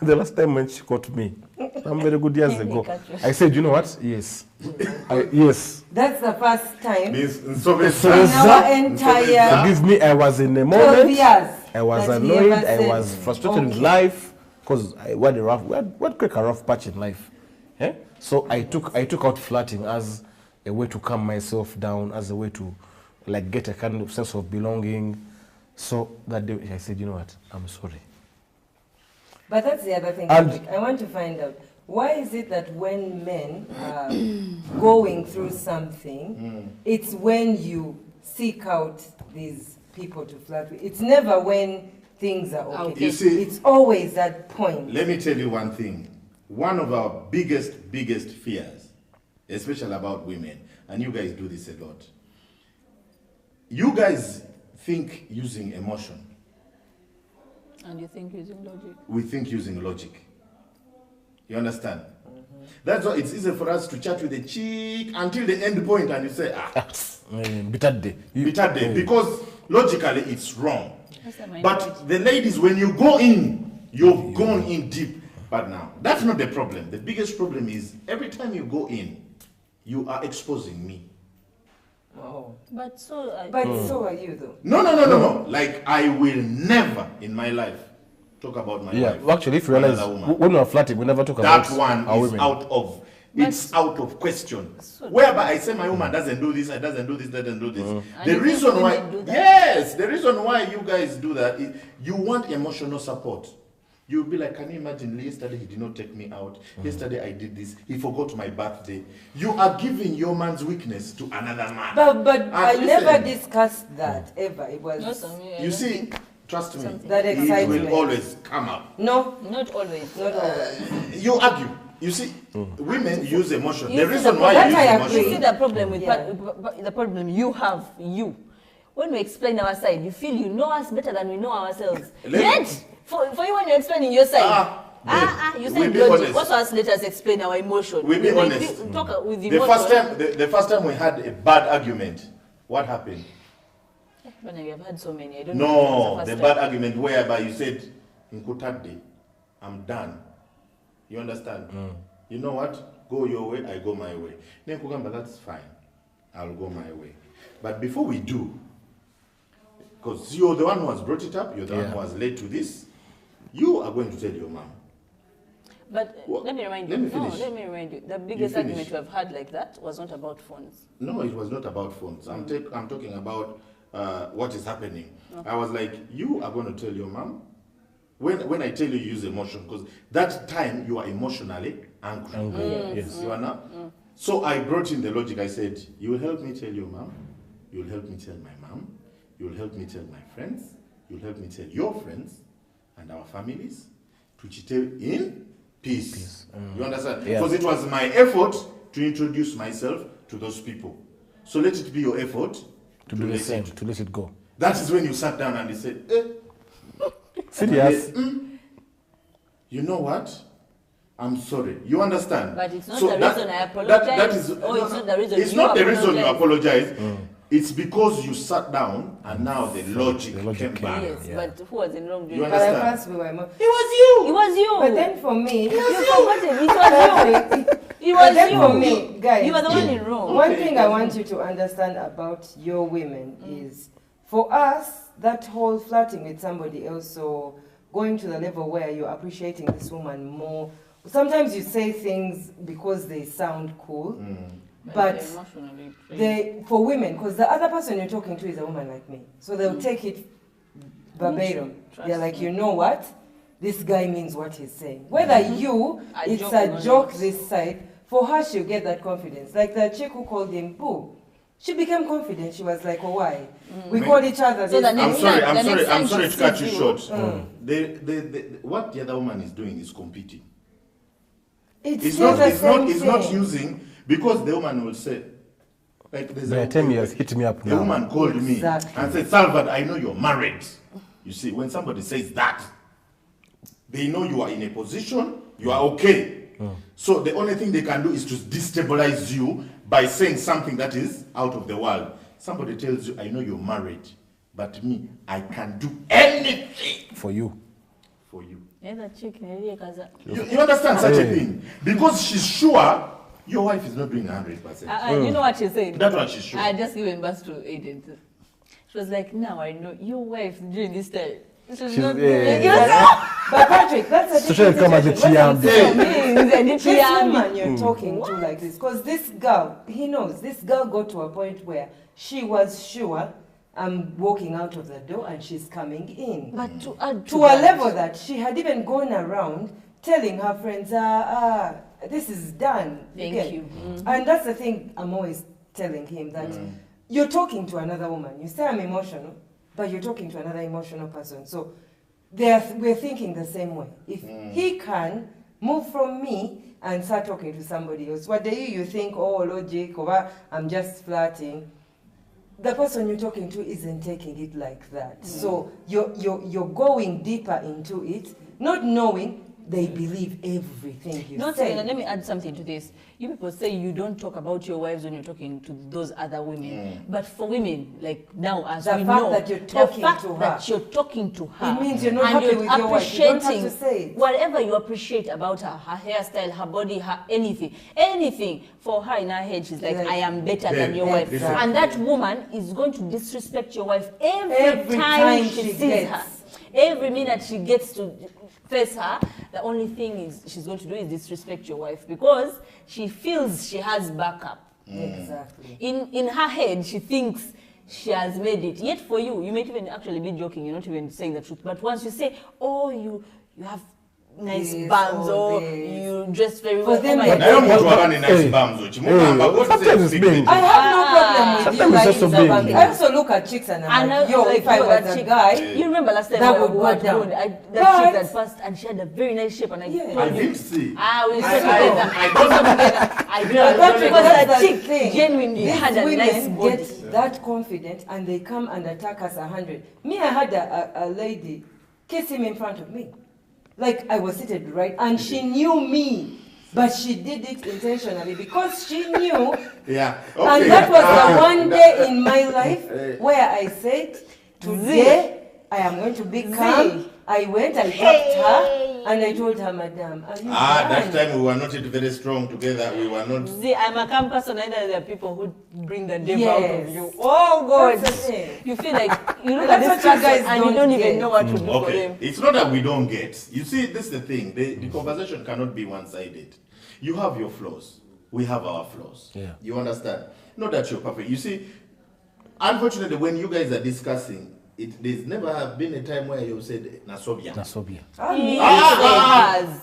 the last time when she caught me, some very good years ago, I said, you know what? Yes. Yes. That's the first time in our entire Forgive me, I was in a 12 moment. years. I was that he annoyed, ever I said, was frustrated with life because we had a rough patch in life. Eh? So I took out flirting as a way to calm myself down, as a way to like get a kind of sense of belonging. So that day I said, you know what, I'm sorry. But that's the other thing. I want to find out, why is it that when men are going through something, it's when you seek out these people to flirt with? It's never when things are okay. You see, it's always that point. Let me tell you one thing. One of our biggest fears, especially about women, and you guys do this a lot. You guys think using emotion. And you think using logic? We think using logic. You understand? That's why it's easy for us to chat with a chick until the end point and you say, bitter day. Because logically it's wrong. But the ladies, when you go in, you've gone in deep. But now, that's not the problem. The biggest problem is every time you go in, you are exposing me. Oh. But so so are you though. No. Like I will never in my life talk about my wife. Yeah, actually, if you realize when we are flirting, we never talk about that one our is women. It's out of question. Whereby I say my woman doesn't do this, doesn't do this. The reason why, the reason why you guys do that is you want emotional support. You'll be like, can you imagine, yesterday he did not take me out. Yesterday I did this. He forgot my birthday. You are giving your man's weakness to another man. But I never discussed that, ever. It was... You see, trust me, that excitement. It will always come up. No. Not always. Not always. You argue. You see, women use emotion. You the reason why you use emotion. You see the problem with the problem you have, when we explain our side, you feel you know us better than we know ourselves. Yet, for you when you're explaining your side, you said logic. Also, let us explain our emotion. We'll be honest. Talk with emotion. The first time we had a bad argument, what happened? When you have had so many, I don't know. No, the bad argument whereby you said, Nkutade, I'm done. You understand? You know what? Go your way, I go my way. Then Kugamba, that's fine. I'll go my way. But before we do, because you're the one who has brought it up, you're the one who has led to this, you are going to tell your mom. But let me remind you. Let me remind you. The biggest argument we have had like that was not about phones. No, it was not about phones. I'm talking about what is happening. Okay. I was like, you are going to tell your mom. When I tell you use emotion, because that time you are emotionally angry. Yes. You are not? So I brought in the logic. I said, you will help me tell your mom. You will help me tell my mom. You will help me tell my friends. You will help me tell your friends and our families to tell in peace. You understand? Because it was my effort to introduce myself to those people. So let it be your effort to do the same, to let it go. That is when you sat down and you said, serious. You know what? I'm sorry. You understand? But it's not the reason I apologize. It's not the reason you apologize. It's because you sat down and now the logic came back. Yes, but who was in wrong? You understand? But at first we were more... It was you. It was you. But then for me, it was you. For me, guys, you were the one in wrong. One thing I want you to understand about your women is, for us, that whole flirting with somebody else or going to the level where you're appreciating this woman more. Sometimes you say things because they sound cool, but for women, because the other person you're talking to is a woman like me, so they'll take it verbatim. They're like, you know what? This guy means what he's saying. Whether it's a joke this side, for her she'll get that confidence. Like the chick who called him boo. She became confident. She was like, oh, why? We call each other this. I'm sorry to cut you short. What the other woman is doing is competing. It's not using, because the woman will say, like there's 10 years, hit me up the now. woman called me and said, Salvador, I know you're married. You see, when somebody says that, they know you are in a position, you are okay. So the only thing they can do is to destabilize you by saying something that is out of the world. Somebody tells you, I know you're married, but me, I can do anything for you. For you. You understand such a thing? Because she's sure your wife is not doing 100%. You know what she said? That's what she's sure. I just given birth to Aiden. She was like, now I know your wife during this time. She's not doing But Patrick, that's a different situation. this woman you're talking to like this, because this girl, he knows, this girl got to a point where she was sure I'm walking out of the door and she's coming in. But to add to a level that she had even gone around telling her friends, this is done. Thank you. And that's the thing I'm always telling him, that you're talking to another woman. You say I'm emotional, but you're talking to another emotional person. So we're thinking the same way. If he can move from me and start talking to somebody else, what do you think, oh, logic, or I'm just flirting? The person you're talking to isn't taking it like that. So you're going deeper into it, not knowing they believe everything you say. Let me add something to this. You people say you don't talk about your wives when you're talking to those other women. But for women, like now, as we know, that you're talking that you're talking to her, it means you're not happy with your wife. You don't have to say it. Whatever you appreciate about her, her hairstyle, her body, her anything, for her in her head, she's like, I am better than your wife. And that woman is going to disrespect your wife every time she sees her. Every minute she gets to face her, the only thing is she's going to do is disrespect your wife, because she feels she has backup. Exactly. In her head, she thinks she has made it. Yet for you, you might even actually be joking, you're not even saying the truth. But once you say, oh, you have nice bums, or you dress very well. I don't want to have any nice bums. Sometimes it's being. I have no problem with you. It's also being. I also look at chicks and I'm like, yo, if I was a guy, you remember last time that we would were go down. that chick that passed, and she had a very nice shape, and I told I you, didn't see. we saw together. I know, because that chick genuinely had a nice body. Get that confident and they come and attack us 100. Me, I had a lady kiss him in front of me. Like I was seated right, and she knew me, but she did it intentionally because she knew. Yeah. Okay. And that was the one day in my life where I said, today I am going to be calm. I went, I tapped her, and I told her, Madam, are you that time we were not very strong together. We were not. See, I'm a calm person, and there are people who bring the devil out of you. Oh God! You feel like you look at this person and you don't even know what to do for them. It's not that we don't get. You see, this is the thing. The conversation cannot be one-sided. You have your flaws. We have our flaws. Yeah. You understand? Not that you're perfect. You see, unfortunately, when you guys are discussing, there's never been a time where you said Nasobia.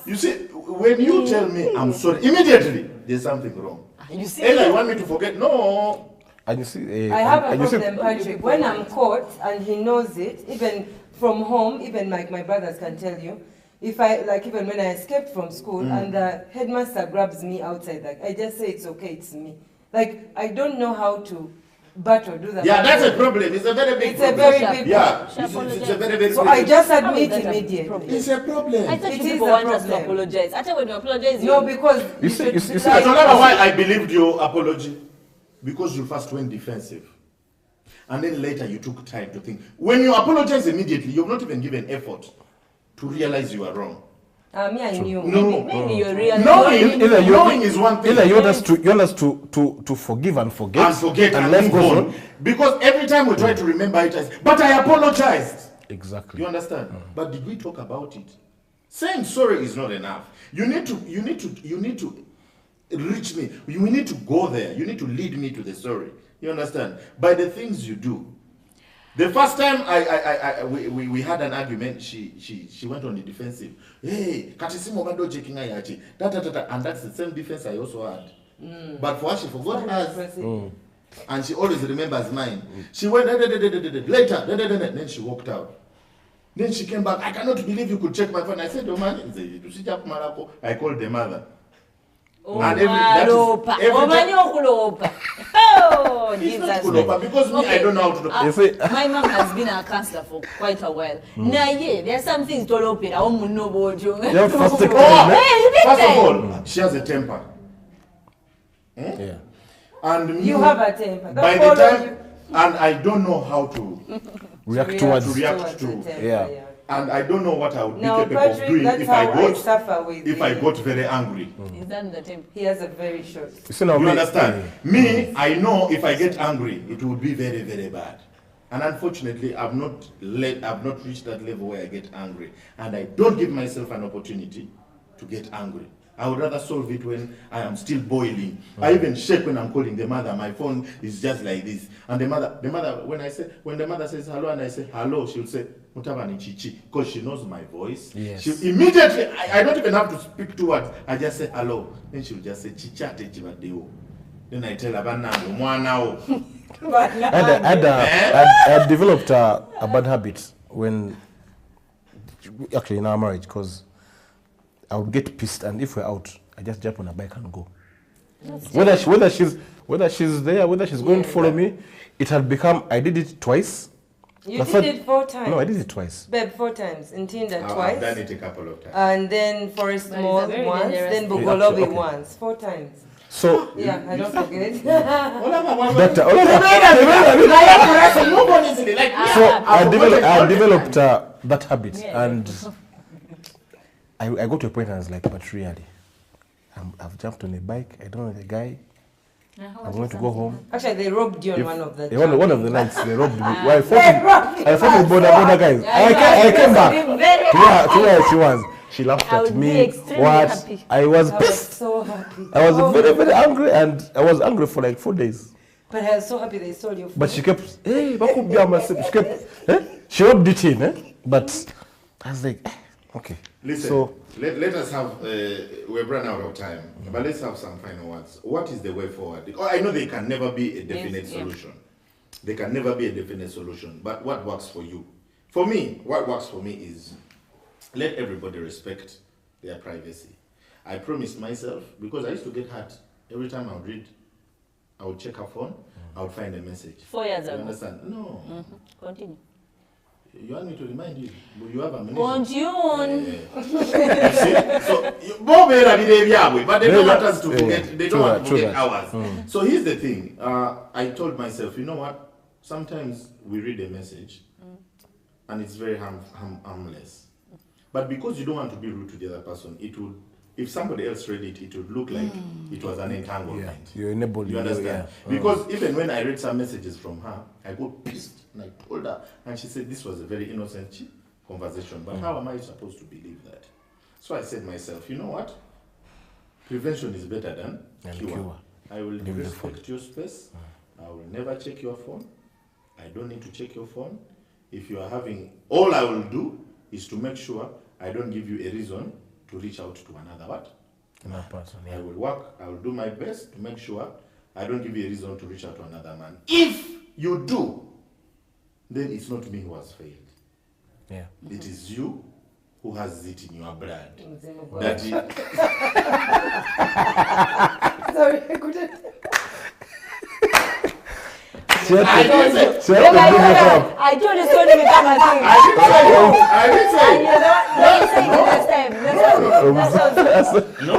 You see, when you tell me I'm sorry, immediately there's something wrong. You see, and I want me to forget. No. And you see, I have a problem, Patrick. When I'm caught and he knows it, even from home, even like my brothers can tell you, if I even when I escaped from school and the headmaster grabs me outside, like I just say it's okay, it's me. Like I don't know how to. Do that. Yeah, that's a problem. It's a very big problem. It's a very big problem. Yeah, it's a very, very so I just admit immediately. It's a problem. I thought people want us to apologize. I thought when you apologize, no, because you see, I don't know why I believed your apology. Because you first went defensive. And then later you took time to think. When you apologize immediately, you've not even given effort to realize you are wrong. Me, I knew. Maybe you're real. Knowing is one thing. Either you want us to forgive and forget. And forget and life move goes on. Because every time we try to remember it, but I apologized. Exactly. You understand? But did we talk about it? Saying sorry is not enough. You need to reach me. We need to go there. You need to lead me to the sorry. You understand? By the things you do. The first time we had an argument, she went on the defensive. Hey, Katisimo Mando Jeking Ayachi. And that's the same defense I also had. But for her, she forgot hers. And she always remembers mine. She went later, then she walked out. Then she came back. I cannot believe you could check my phone. I said, oh man, I called the mother. And Jesus. Because me, I don't know how to do. My mom has been a counselor for quite a while. There are some things to open. I won't know about you. First of all, she has a temper. Yeah. And you have a temper. By the time, and I don't know how to react towards. To. Yeah. And I don't know what I would No, be capable Patrick, of doing that's if how I suffer with if I got very angry. Is that the temp? He has a very short. You see now, You me- understand? Me, I know if I get angry, it will be very, very bad. And unfortunately, I've not reached that level where I get angry. And I don't give myself an opportunity to get angry. I would rather solve it when I am still boiling. I even shake when I'm calling the mother. My phone is just like this. And the mother, when the mother says hello and I say hello, she'll say, Mutabani Chichi, because she knows my voice. Yes. She immediately, I don't even have to speak two words. I just say hello. Then she'll just say, Chichate Chibadeo. Then I tell her, Banango, Mwanao. And I developed a bad habit when, actually in our marriage, because I would get pissed, and if we're out, I just jump on a bike and go. Whether she's there, whether she's going to follow me, it had become. I did it twice. You did it 4 times. No, I did it twice. Babe, 4 times. In Tinder twice. I've done it a couple of times. And then Forest But it's Mall a very once, dangerous then thing. Bugolobi Okay. once. 4 times. So Yeah, I don't forget. I developed that habit, and I got to a point and I was like, but really, I've jumped on a bike. I don't know the guy. I'm going to go home. Actually, they robbed you on one of the One of the nights they robbed me. Well, I fought with border guys. I came back to where she was. She laughed I at would be me. extremely What? happy. I was I was pissed. so happy. I was Oh, very, very angry, and I was angry for like 4 days. But I was so happy they stole your phone. But she kept, hey, she kept, she rubbed it in, eh? But I was like, okay. Listen, So, let us have, we've run out of time, but let's have some final words. What is the way forward? Oh, I know they can never be a definite solution. They can never be a definite solution, but what works for you? For me, what works for me is let everybody respect their privacy. I promised myself, because I used to get hurt every time I would read, I would check her phone, I would find a message. 4 years You ago. understand? No. Continue. You want me to remind you? You have a minute. Continue. So, but they don't want us to forget. They don't want to forget that. ours. So here's the thing. I told myself, you know what? Sometimes we read a message, and it's very harmless. But because you don't want to be rude to the other person, it would. If somebody else read it, it would look like it was an entanglement. you enable You understand? Because even when I read some messages from her, I got pissed and I told her, and she said this was a very innocent conversation. But how am I supposed to believe that? So I said myself, you know what? Prevention is better than cure. I will respect your space. I will never check your phone. I don't need to check your phone. If you are having, all I will do is to make sure I don't give you a reason to reach out to another person. I will work, I will do my best to make sure I don't give you a reason to reach out to another man. If you do, then it's not me who has failed. Yeah. It is you who has it in your blood. Sorry, I couldn't. I told you it's going to become a thing. I didn't say it. No.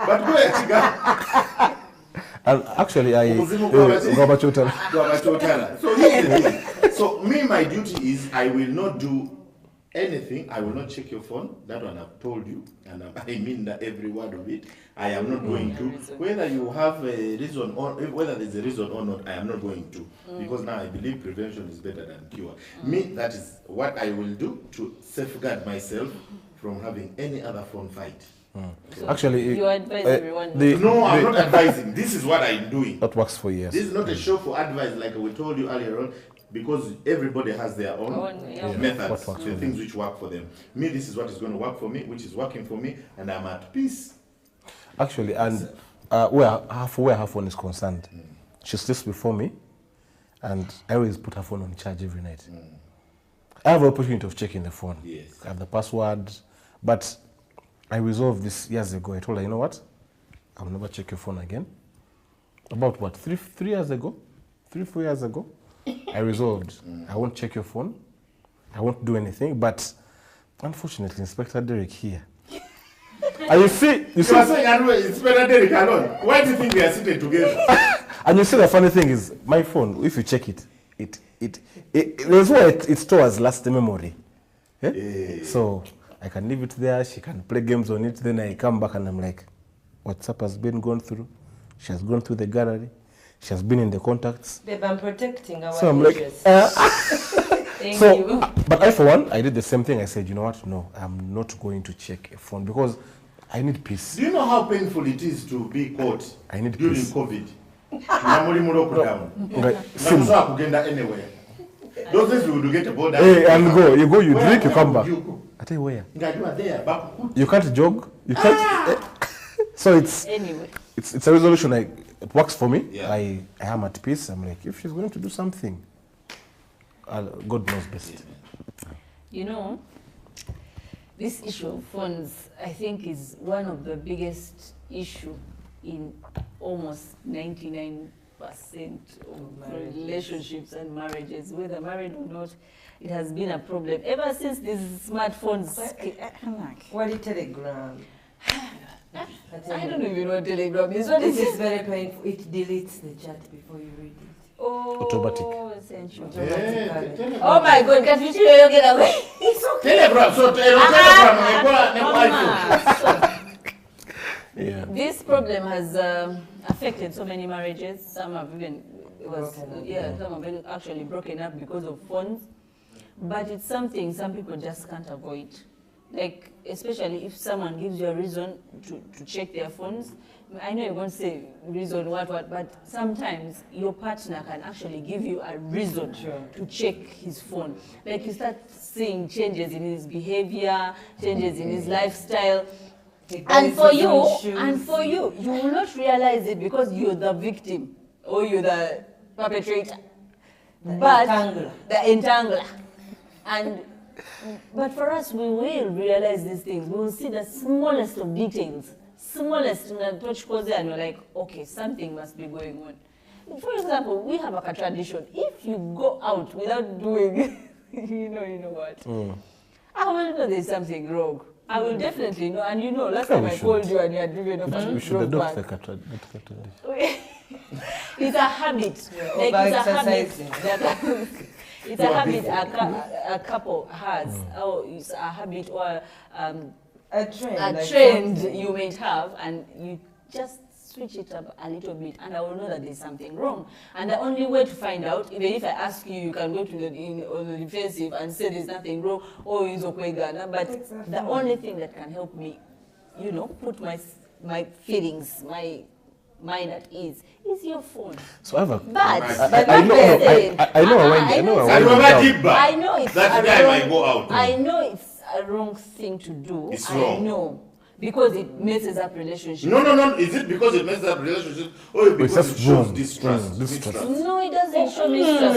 But go ahead, And actually, So here's the thing. So me, my duty is I will not do anything. I will not check your phone. That one I've told you, and I mean that every word of it. I am not going to. Whether you have a reason or whether there's a reason or not, I am not going to. Because now I believe prevention is better than cure. Me, that is what I will do to safeguard myself from having any other phone fight. So actually, you advise everyone. No, I'm not advising. This is what I'm doing. That works for years. This is not a show for advice like we told you earlier on, because everybody has their own methods, the things which work for them. Me, this is what is going to work for me, which is working for me, and I'm at peace. Actually, and where her phone is concerned, she sleeps before me, and I always put her phone on charge every night. I have the opportunity of checking the phone. Yes. I have the password, but I resolved this years ago. I told her, you know what? I'll never check your phone again. About what, 3 years ago? 3-4 years ago? I resolved, I won't check your phone. I won't do anything, but unfortunately, Inspector Derek here. And you see, You are saying Inspector Derek alone. Why do you think they are sitting together? and you see the funny thing is, my phone, if you check it, it There's why it stores last memory. So I can leave it there, she can play games on it, then I come back and I'm like, WhatsApp has been gone through, she has gone through the gallery, she has been in the contacts. Babe, I'm protecting our So I'm like, Thank you. But I, for one, I did the same thing. I said, you know what? No, I'm not going to check a phone because I need peace. Do you know how painful it is to be caught I need during peace. COVID? Namuli mu lockdown. Right. Nakusobola kugenda anywhere. Those days we would get a border. Hey, and go. You go, you Where- drink, you where come would back. you go? I tell you where. Nga you are there, back. You can't jog. You can't. So Anyway. it's a resolution. It works for me. Yeah. I am at peace. I'm like, if she's going to do something, God knows best. You know, this issue of phones, I think, is one of the biggest issue in almost 99% of relationships and marriages, whether married or not. It has been a problem ever since these smartphones. What is Telegram? I don't even know what Telegram is. What This is is it? very painful. It deletes the chat before you read it. Oh, Automatic. essential. Automatically. Oh my God! Can you get away? It's okay. Telegram, so Telegram, Yeah. This problem has affected so many marriages. Some have even some have been actually broken up because of phones. But it's something some people just can't avoid. Like, especially if someone gives you a reason to check their phones. I know you're going to say reason what, but sometimes your partner can actually give you a reason to check his phone. Like, you start seeing changes in his behavior, changes in his lifestyle. And for you, you will not realize it because you're the victim or you're the perpetrator. The entangler. But for us, we will realize these things. We will see the smallest of details. Smallest in the touch cause, and you're like, okay, something must be going on. For example, we have a tradition. If you go out without doing, you know what? I will know there's something wrong. I will definitely know. And you know, last time I called you and you had driven off and We should drove adopt back. the tradition. It's a habit. Like, it's a habit. It's a habit a couple has. Or it's a habit or a trend, trend you may have, and you just switch it up a little bit, and I will know that there's something wrong. And the only way to find out, even if I ask you, you can go to on the defensive and say there's nothing wrong, or it's okay, Ghana. But the only thing that can help me, put my feelings, my mind at ease, is your phone. So I have a. I know it's a wrong thing to do. It's wrong. I know. Because it messes up relationships. No. Is it because it messes up relationships or because it shows distrust? No, it doesn't show mistrust.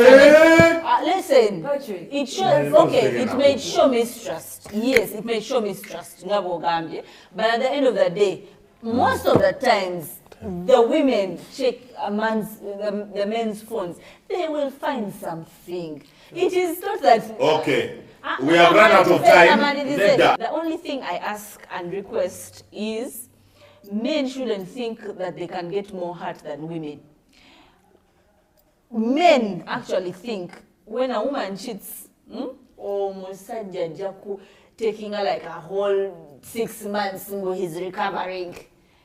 Listen, it shows, it may show mistrust. Yes, it may show mistrust. But at the end of the day, most of the times, the women check the men's phones. They will find something. It is not that... Okay. We have run out of time. The only thing I ask and request is men shouldn't think that they can get more hurt than women. Men actually think when a woman cheats, taking her like a whole 6 months, he's recovering.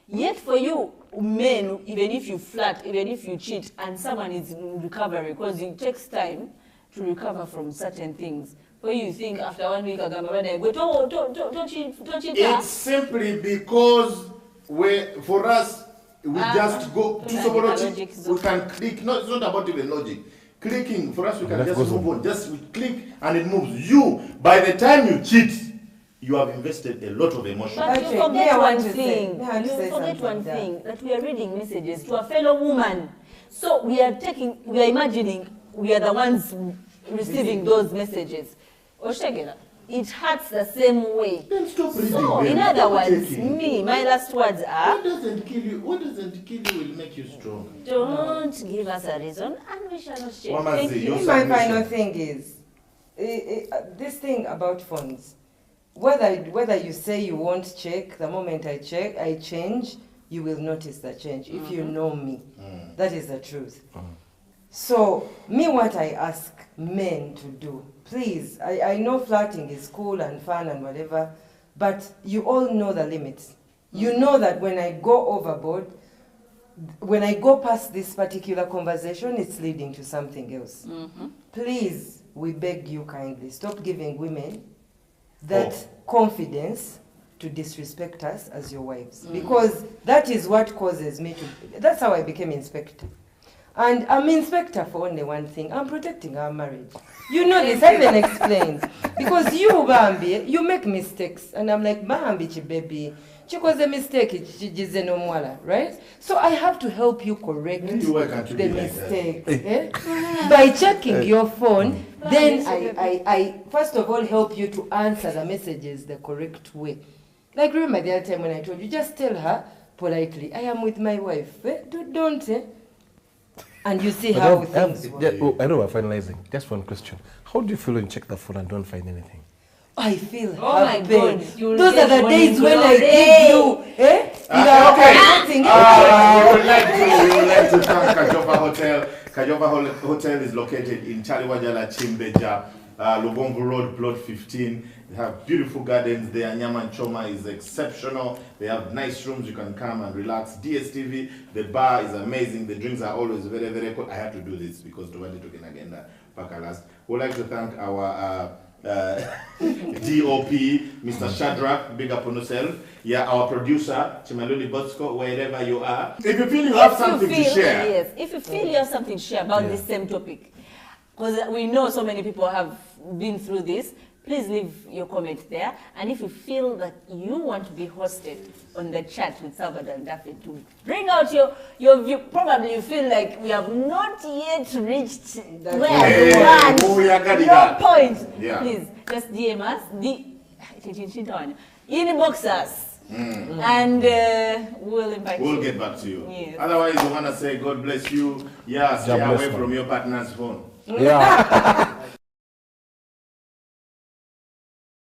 Yet for you, men, even if you flirt, even if you cheat, and someone is in recovery, because it takes time to recover from certain things. Where you think after 1 week, don't cheat. It's simply because for us, we just go to we can click. No, it's not about even logic. Clicking, for us, we can just move on. Just we click and it moves. By the time you cheat, you have invested a lot of emotion. But you forget one thing. That we are reading messages to a fellow woman. So we are imagining we are the ones receiving those messages. Oshegela, it hurts the same way. Then stop reading. So, in other words, my last words are... What doesn't kill you will make you strong. Don't give us a reason and we shall not change. Thank you. My final thing is, this thing about phones, whether you say you won't check, the moment I change, you will notice the change. If you know me, that is the truth. So, me, what I ask men to do, please, I know flirting is cool and fun and whatever, but you all know the limits. You know that when I go overboard, when I go past this particular conversation, it's leading to something else. Please, we beg you kindly, stop giving women that confidence to disrespect us as your wives. Because that is what causes me to, that's how I became inspector. And I'm inspector for only one thing. I'm protecting our marriage. You know this, I've been explained. Because you, Bambi, you make mistakes. And I'm like, Bambi, baby, she was a mistake, right? So I have to help you correct the mistake. By checking your phone, then I first of all help you to answer the messages the correct way. Like remember the other time when I told you, just tell her politely, I am with my wife. Don't. And you see how things work. I know we're finalizing. Just one question. How do you feel when you check the phone and don't find anything? I feel oh my God. Those are the days when I give you. We would like to thank Kajoba Hotel. Kajoba Hotel is located in Chaliwajala, Chimbeja, Lubombo Road, Plot 15. They have beautiful gardens there. Nyama Choma is exceptional. They have nice rooms. You can come and relax. DSTV, the bar is amazing. The drinks are always very, very cool. I have to do this because Tobati took an agenda. Pakalas. We'd like to thank our DOP, Mr. Shadrach, big up on yourself. Yeah, our producer, Chimaluli Bosco, wherever you are. If you feel you have something to share. Yes, if you feel you have something to share about this same topic, because we know so many people have been through this, please leave your comment there. And if you feel that you want to be hosted on the chat with Salvador and Daphne to bring out your view, probably you feel like we have not yet reached where we want. No point. Yeah. Please, just DM us, inbox us, and we'll invite you. We'll get back to you. Yes. Otherwise, we want to say God bless you. Yeah, stay away from your partner's phone. Yeah.